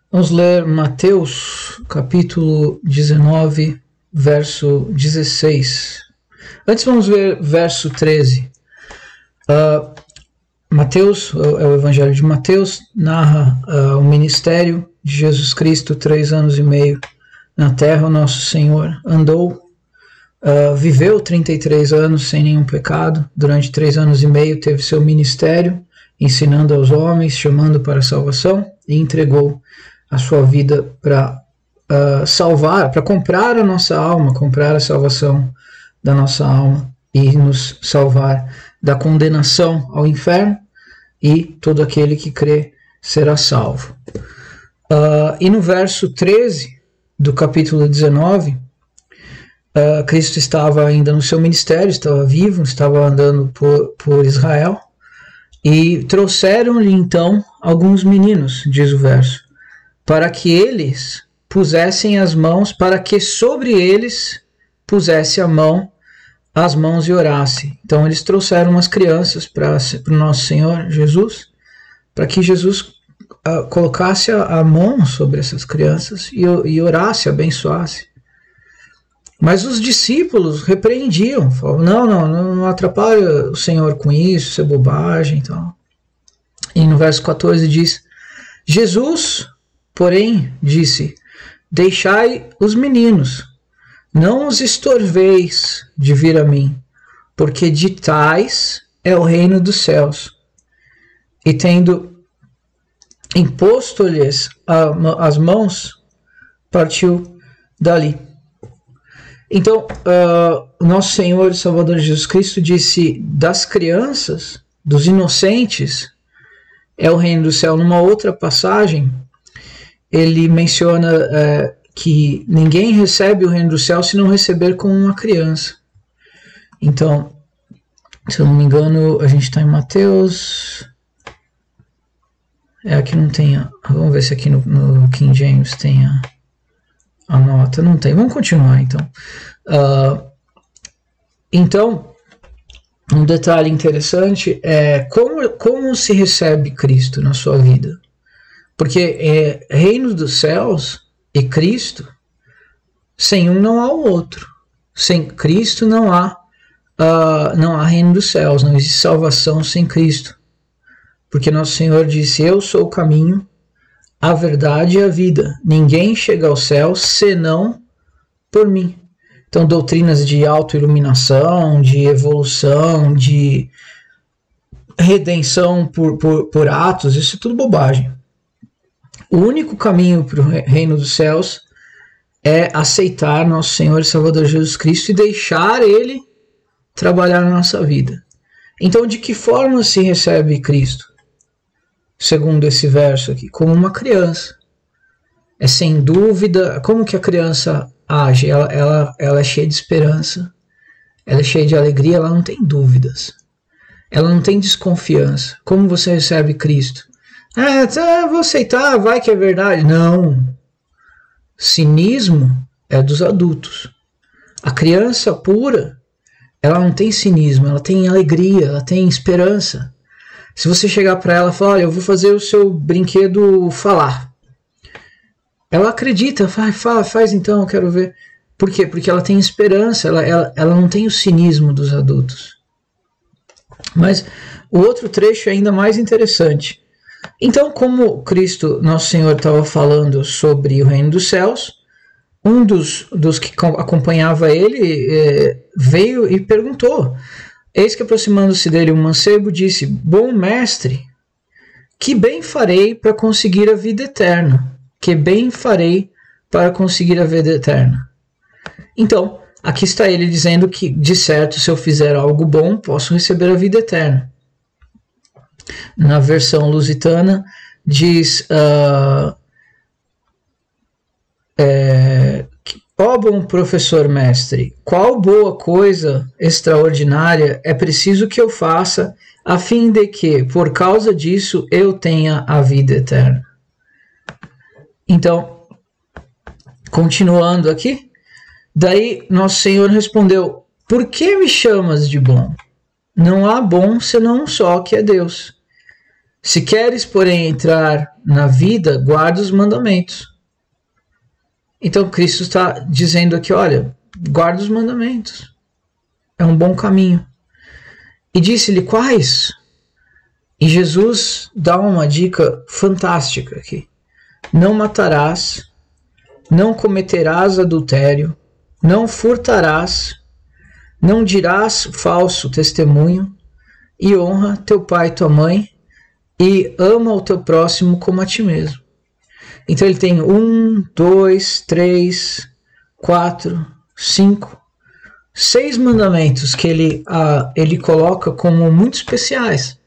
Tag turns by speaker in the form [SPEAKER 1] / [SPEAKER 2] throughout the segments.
[SPEAKER 1] Vamos ler Mateus, capítulo 19, verso 16. Antes vamos ver verso 13. Mateus, é o Evangelho de Mateus, narra o ministério de Jesus Cristo, 3 anos e meio na terra. O nosso Senhor andou, viveu 33 anos sem nenhum pecado. Durante 3 anos e meio teve seu ministério, ensinando aos homens, chamando para a salvação, e entregou a sua vida para salvar, para comprar a nossa alma, comprar a salvação da nossa alma e nos salvar da condenação ao inferno, e todo aquele que crê será salvo. E no verso 13 do capítulo 19, Cristo estava ainda no seu ministério, estava vivo, estava andando por Israel, e trouxeram-lhe então alguns meninos, diz o verso, para que eles pusessem as mãos, para que sobre eles pusesse as mãos e orasse. Então eles trouxeram umas crianças para o nosso Senhor Jesus, para que Jesus colocasse a mão sobre essas crianças e orasse, abençoasse. Mas os discípulos repreendiam, falavam, não atrapalha o Senhor com isso, isso é bobagem. Então. E no verso 14 diz, Jesus, porém, disse, deixai os meninos, não os estorveis de vir a mim, porque de tais é o reino dos céus. E tendo imposto-lhes as mãos, partiu dali. Então, o nosso Senhor e Salvador Jesus Cristo disse, das crianças, dos inocentes, é o reino do céu. Numa outra passagem, ele menciona que ninguém recebe o reino do céu se não receber como uma criança. Então, se eu não me engano, a gente está em Mateus. Aqui não tem. Vamos ver se aqui no King James tem a nota. Não tem. Vamos continuar então. Então, um detalhe interessante é como se recebe Cristo na sua vida. Porque reino dos céus e Cristo, sem um não há o outro. Sem Cristo não há reino dos céus, não existe salvação sem Cristo. Porque nosso Senhor disse, eu sou o caminho, a verdade e a vida. Ninguém chega ao céu senão por mim. Então, doutrinas de autoiluminação, de evolução, de redenção por atos, isso é tudo bobagem. O único caminho para o reino dos céus é aceitar nosso Senhor e Salvador Jesus Cristo e deixar Ele trabalhar na nossa vida. Então, de que forma se recebe Cristo? Segundo esse verso aqui, como uma criança. É sem dúvida. Como que a criança age? Ela é cheia de esperança, ela é cheia de alegria, ela não tem dúvidas, ela não tem desconfiança. Como você recebe Cristo? Vou aceitar, vai que é verdade. Não. Cinismo é dos adultos. A criança pura, ela não tem cinismo, ela tem alegria, ela tem esperança. Se você chegar para ela e falar, olha, eu vou fazer o seu brinquedo falar, ela acredita, faz então, eu quero ver. Por quê? Porque ela tem esperança, ela não tem o cinismo dos adultos. Mas o outro trecho é ainda mais interessante. Então, como Cristo, nosso Senhor, estava falando sobre o reino dos céus, um dos que acompanhava ele veio e perguntou. Eis que, aproximando-se dele, um mancebo disse, bom mestre, que bem farei para conseguir a vida eterna? Que bem farei para conseguir a vida eterna? Então, aqui está ele dizendo que, de certo, se eu fizer algo bom, posso receber a vida eterna. Na versão lusitana, diz, ó bom professor mestre, qual boa coisa extraordinária é preciso que eu faça, a fim de que, por causa disso, eu tenha a vida eterna? Então, continuando aqui, daí nosso Senhor respondeu, por que me chamas de bom? Não há bom senão um só, que é Deus. Se queres, porém, entrar na vida, guarda os mandamentos. Então Cristo está dizendo aqui, olha, guarda os mandamentos. É um bom caminho. E disse-lhe, quais? E Jesus dá uma dica fantástica aqui. Não matarás, não cometerás adultério, não furtarás, não dirás falso testemunho, e honra teu pai e tua mãe, e ama o teu próximo como a ti mesmo. Então ele tem 1, 2, 3, 4, 5, 6 mandamentos que ele coloca como muito especiais.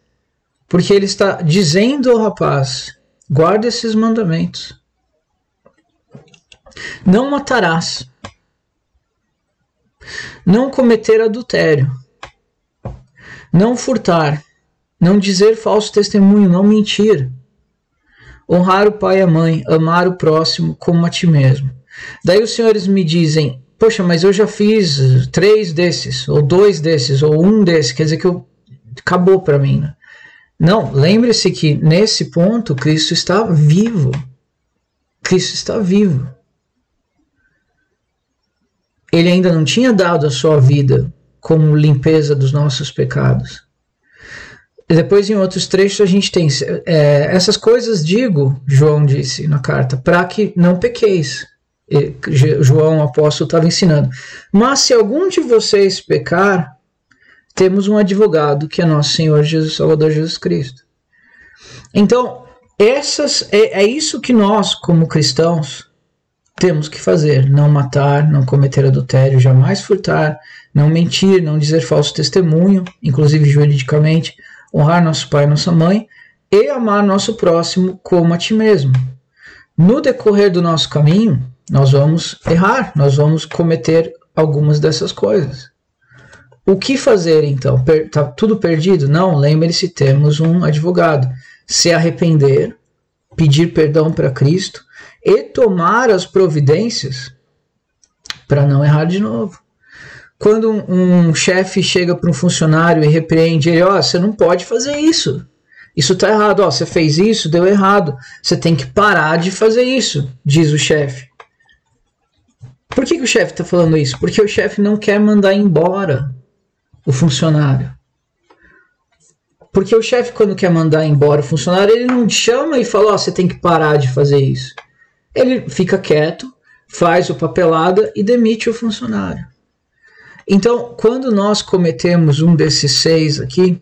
[SPEAKER 1] Porque ele está dizendo ao rapaz, guarda esses mandamentos. Não matarás. Não cometer adultério. Não furtar. Não dizer falso testemunho. Não mentir. Honrar o pai e a mãe. Amar o próximo como a ti mesmo. Daí os senhores me dizem, poxa, mas eu já fiz 3 desses, ou 2 desses, ou 1 desses. Quer dizer que acabou para mim, né? Não, lembre-se que nesse ponto Cristo está vivo. Cristo está vivo. Ele ainda não tinha dado a sua vida como limpeza dos nossos pecados. E depois em outros trechos a gente tem essas coisas digo, João disse na carta, para que não pequeis. João, o apóstolo, estava ensinando. Mas se algum de vocês pecar, temos um advogado que é nosso Senhor Jesus, Salvador Jesus Cristo. Então, é isso que nós, como cristãos, temos que fazer. Não matar, não cometer adultério, jamais furtar, não mentir, não dizer falso testemunho, inclusive juridicamente, honrar nosso pai e nossa mãe, e amar nosso próximo como a ti mesmo. No decorrer do nosso caminho, nós vamos errar, nós vamos cometer algumas dessas coisas. O que fazer então? Está tudo perdido? Não, lembre-se, temos um advogado. Se arrepender, pedir perdão para Cristo e tomar as providências para não errar de novo. Quando um chefe chega para um funcionário e repreende ele, você não pode fazer isso. Isso está errado. Você fez isso, deu errado. Você tem que parar de fazer isso, diz o chefe. Por que o chefe está falando isso? Porque o chefe não quer mandar embora o funcionário. Porque o chefe, quando quer mandar embora o funcionário, ele não chama e fala, você tem que parar de fazer isso. Ele fica quieto, faz o papelada e demite o funcionário. Então, quando nós cometemos um desses 6 aqui,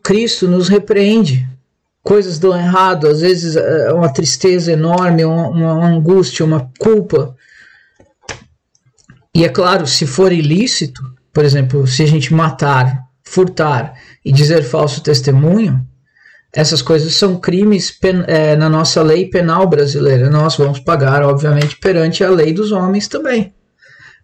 [SPEAKER 1] Cristo nos repreende. Coisas dão errado, às vezes uma tristeza enorme, uma angústia, uma culpa. E é claro, se for ilícito, por exemplo, se a gente matar, furtar e dizer falso testemunho, essas coisas são crimes na nossa lei penal brasileira. Nós vamos pagar, obviamente, perante a lei dos homens também.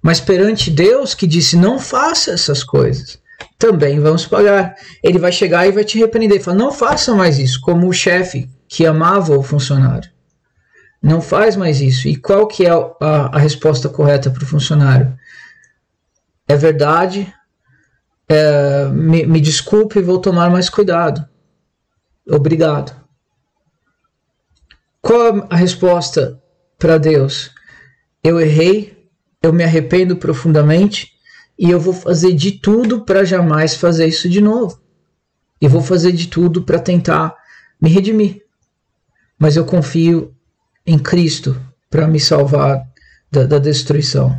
[SPEAKER 1] Mas perante Deus, que disse não faça essas coisas, também vamos pagar. Ele vai chegar e vai te repreender. Fala, não faça mais isso, como o chefe que amava o funcionário. Não faz mais isso. E qual que é a resposta correta para o funcionário? É verdade, me desculpe, vou tomar mais cuidado. Obrigado. Qual é a resposta para Deus? Eu errei, eu me arrependo profundamente e eu vou fazer de tudo para jamais fazer isso de novo. E vou fazer de tudo para tentar me redimir. Mas eu confio em Cristo para me salvar da destruição.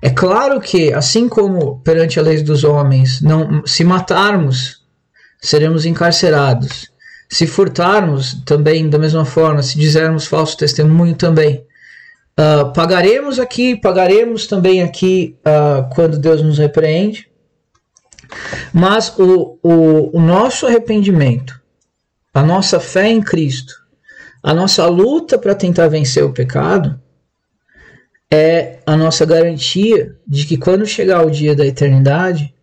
[SPEAKER 1] É claro que, assim como perante a lei dos homens, se matarmos, seremos encarcerados. Se furtarmos, também da mesma forma, se dizermos falso testemunho, também. Pagaremos aqui, pagaremos também aqui quando Deus nos repreende. Mas o nosso arrependimento, a nossa fé em Cristo, a nossa luta para tentar vencer o pecado, é a nossa garantia de que quando chegar o dia da eternidade,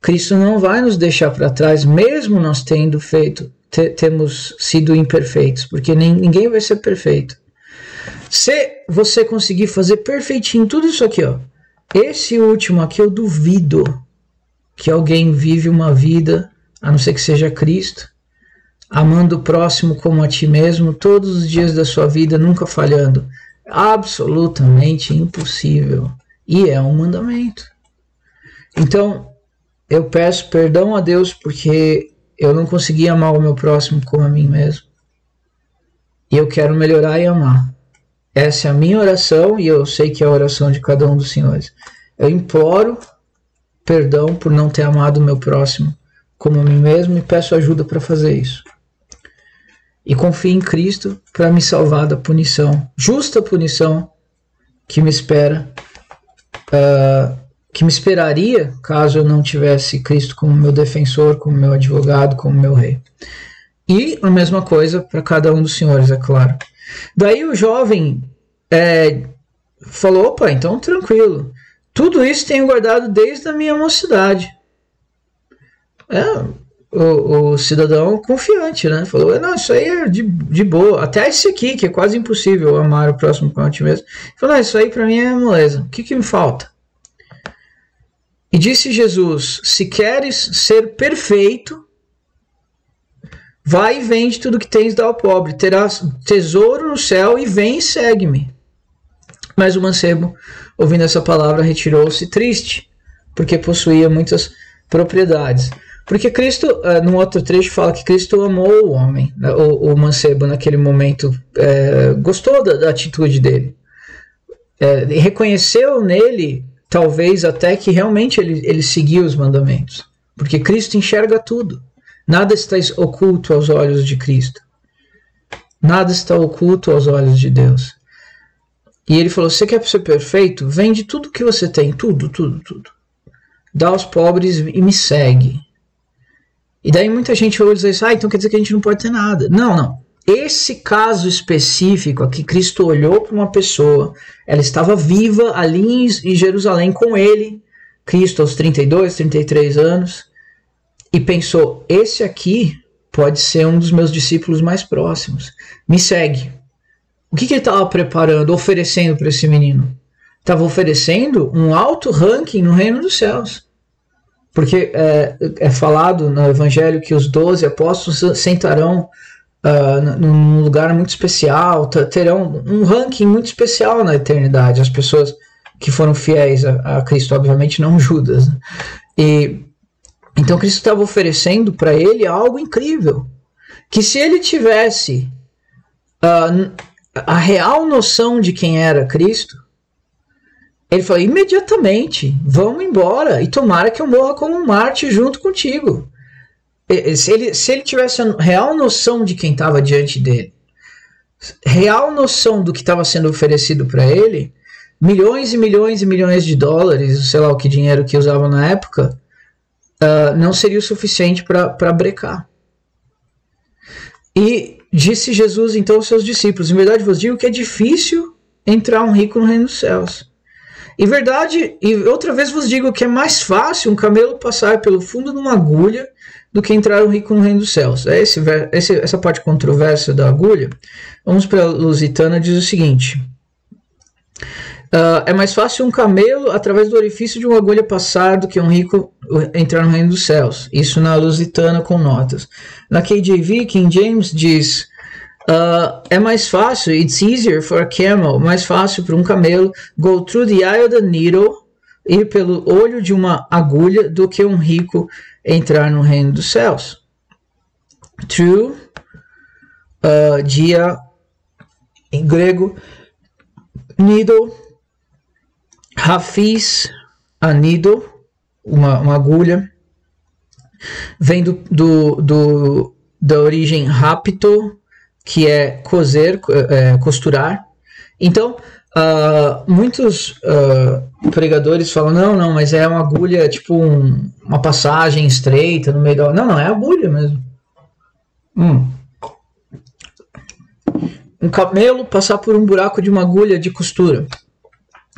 [SPEAKER 1] Cristo não vai nos deixar para trás, mesmo nós temos sido imperfeitos, porque ninguém vai ser perfeito. Se você conseguir fazer perfeitinho tudo isso aqui, esse último aqui, eu duvido que alguém vive uma vida a não ser que seja Cristo, amando o próximo como a ti mesmo, todos os dias da sua vida, nunca falhando. Absolutamente impossível. E é um mandamento. Então, eu peço perdão a Deus porque eu não consegui amar o meu próximo como a mim mesmo. E eu quero melhorar e amar. Essa é a minha oração e eu sei que é a oração de cada um dos senhores. Eu imploro perdão por não ter amado o meu próximo como a mim mesmo e peço ajuda para fazer isso. E confio em Cristo para me salvar da punição, justa punição que me espera, que me esperaria caso eu não tivesse Cristo como meu defensor, como meu advogado, como meu rei. E a mesma coisa para cada um dos senhores, é claro. Daí o jovem falou, opa, então tranquilo, tudo isso tenho guardado desde a minha mocidade. O cidadão confiante, né? Falou, não, isso aí é de boa. Até esse aqui, que é quase impossível amar o próximo como a ti mesmo. Falou, isso aí para mim é moleza. O que me falta? E disse Jesus, se queres ser perfeito, vai e vende tudo que tens, dá ao pobre. Terás tesouro no céu e vem e segue-me. Mas o mancebo, ouvindo essa palavra, retirou-se triste, porque possuía muitas propriedades. Porque Cristo, num outro trecho, fala que Cristo amou o homem, o mancebo naquele momento, gostou da atitude dele. Reconheceu nele, talvez até que realmente ele seguia os mandamentos. Porque Cristo enxerga tudo. Nada está oculto aos olhos de Cristo. Nada está oculto aos olhos de Deus. E ele falou, você quer ser perfeito? Vende tudo que você tem, tudo. Dá aos pobres e me segue. E daí muita gente vai dizer isso, então quer dizer que a gente não pode ter nada. Não. Esse caso específico aqui, Cristo olhou para uma pessoa, ela estava viva ali em Jerusalém com ele, Cristo aos 32, 33 anos, e pensou, esse aqui pode ser um dos meus discípulos mais próximos. Me segue. O que ele estava preparando, oferecendo para esse menino? Estava oferecendo um alto ranking no reino dos céus. Porque é falado no Evangelho que os 12 apóstolos sentarão num lugar muito especial, terão um ranking muito especial na eternidade. As pessoas que foram fiéis a Cristo, obviamente não Judas. Né? Então Cristo estava oferecendo para ele algo incrível. Que se ele tivesse a real noção de quem era Cristo, ele falou, imediatamente, vamos embora, e tomara que eu morra como um mártir junto contigo. Se ele tivesse a real noção de quem estava diante dele, real noção do que estava sendo oferecido para ele, milhões e milhões e milhões de dólares, sei lá o que dinheiro que usavam na época, não seria o suficiente para brecar. E disse Jesus então aos seus discípulos, em verdade vos digo que é difícil entrar um rico no reino dos céus. Em verdade, e outra vez vos digo que é mais fácil um camelo passar pelo fundo de uma agulha do que entrar um rico no reino dos céus. Essa parte controversa da agulha. Vamos para a Lusitana, diz o seguinte. É mais fácil um camelo, através do orifício de uma agulha, passar do que um rico entrar no reino dos céus. Isso na Lusitana com notas. Na KJV, King James diz... é mais fácil, it's easier for a camel, mais fácil para um camelo go through the eye of the needle, ir pelo olho de uma agulha, do que um rico entrar no reino dos céus. Through, dia em grego, needle, rafis, a needle, uma agulha, vem da origem rapto, que é coser, costurar. Então, muitos pregadores falam, não, mas é uma agulha, tipo uma passagem estreita no meio da... Não, é agulha mesmo. Um camelo passar por um buraco de uma agulha de costura.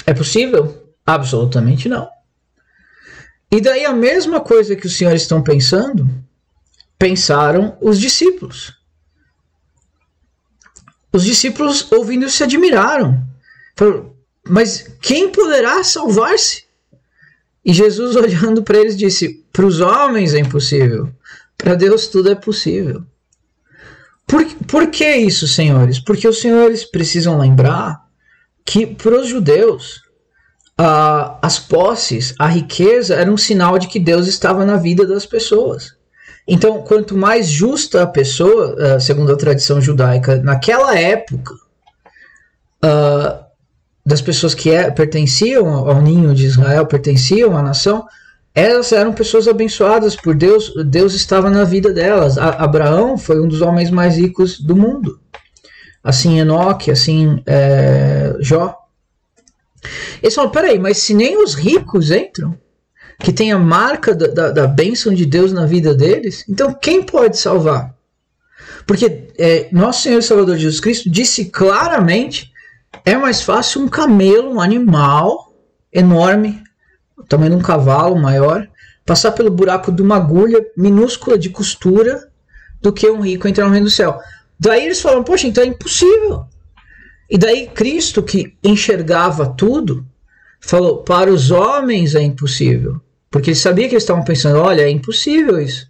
[SPEAKER 1] É possível? Absolutamente não. E daí a mesma coisa que os senhores estão pensando, pensaram os discípulos. Os discípulos, ouvindo isso, se admiraram. Falaram, mas quem poderá salvar-se? E Jesus, olhando para eles, disse, para os homens é impossível. Para Deus tudo é possível. Por que isso, senhores? Porque os senhores precisam lembrar que para os judeus as posses, a riqueza era um sinal de que Deus estava na vida das pessoas. Então, quanto mais justa a pessoa, segundo a tradição judaica, naquela época, das pessoas que pertenciam ao ninho de Israel, pertenciam à nação, elas eram pessoas abençoadas por Deus. Deus estava na vida delas. Abraão foi um dos homens mais ricos do mundo. Assim Enoque, assim Jó. Eles falam, peraí, mas se nem os ricos entram, que tem a marca da bênção de Deus na vida deles, então quem pode salvar? Porque nosso Senhor e Salvador Jesus Cristo disse claramente, é mais fácil um camelo, um animal enorme, o tamanho de um cavalo maior, passar pelo buraco de uma agulha minúscula de costura, do que um rico entrar no reino do céu. Daí eles falam, poxa, então é impossível. E daí Cristo, que enxergava tudo, falou, para os homens é impossível. Porque ele sabia que eles estavam pensando, olha, é impossível isso.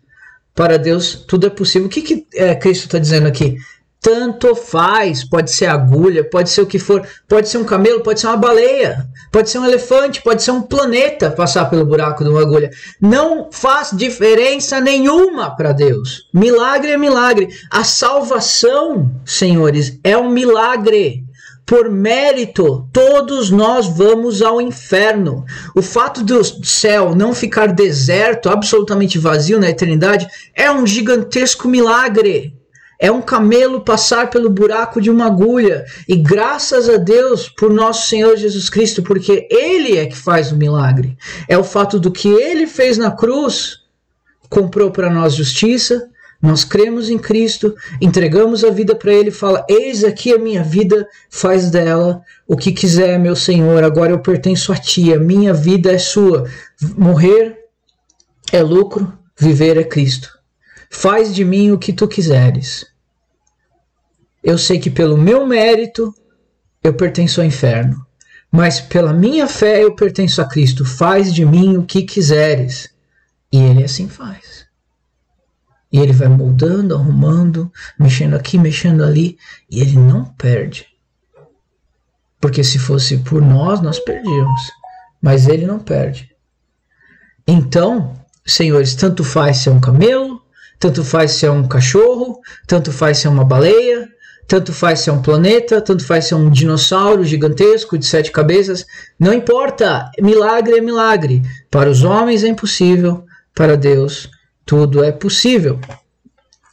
[SPEAKER 1] Para Deus tudo é possível. O que Cristo está dizendo aqui? Tanto faz, pode ser agulha, pode ser o que for, pode ser um camelo, pode ser uma baleia, pode ser um elefante, pode ser um planeta passar pelo buraco de uma agulha. Não faz diferença nenhuma para Deus. Milagre é milagre. A salvação, senhores, é um milagre. Por mérito, todos nós vamos ao inferno. O fato do céu não ficar deserto, absolutamente vazio na eternidade, é um gigantesco milagre. É um camelo passar pelo buraco de uma agulha. E graças a Deus por nosso Senhor Jesus Cristo, porque Ele é que faz o milagre. É o fato do que Ele fez na cruz, comprou para nós justiça, nós cremos em Cristo, entregamos a vida para Ele, fala, eis aqui a minha vida, faz dela o que quiser, meu Senhor, agora eu pertenço a Ti, a minha vida é sua. Morrer é lucro, viver é Cristo. Faz de mim o que Tu quiseres. Eu sei que pelo meu mérito eu pertenço ao inferno, mas pela minha fé eu pertenço a Cristo. Faz de mim o que quiseres. E Ele assim faz. E Ele vai moldando, arrumando, mexendo aqui, mexendo ali, e Ele não perde. Porque se fosse por nós perdíamos. Mas Ele não perde. Então, senhores, tanto faz se é um camelo, tanto faz se é um cachorro, tanto faz se é uma baleia, tanto faz se é um planeta, tanto faz se é um dinossauro gigantesco de 7 cabeças, não importa, milagre é milagre. Para os homens é impossível, para Deus tudo é possível.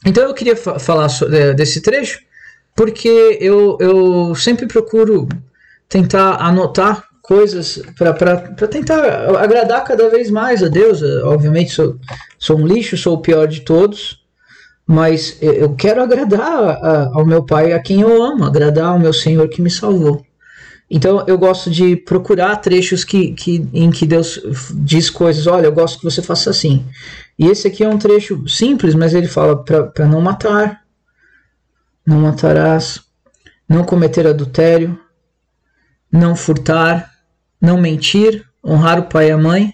[SPEAKER 1] Então eu queria falar desse trecho, porque eu sempre procuro tentar anotar coisas para tentar agradar cada vez mais a Deus. Obviamente sou um lixo, sou o pior de todos, mas eu quero agradar ao meu Pai, a quem eu amo, agradar ao meu Senhor que me salvou. Então eu gosto de procurar trechos em que Deus diz coisas, olha, eu gosto que você faça assim. E esse aqui é um trecho simples, mas ele fala para não matar, não matarás, não cometer adultério, não furtar, não mentir, honrar o pai e a mãe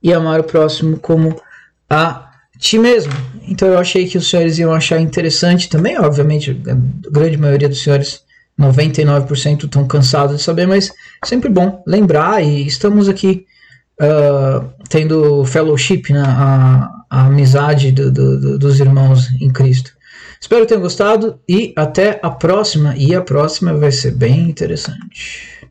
[SPEAKER 1] e amar o próximo como a ti mesmo. Então eu achei que os senhores iam achar interessante também, obviamente a grande maioria dos senhores, 99% estão cansados de saber, mas sempre bom lembrar, e estamos aqui tendo fellowship, né, a amizade dos irmãos em Cristo. Espero que tenham gostado e até a próxima, e a próxima vai ser bem interessante.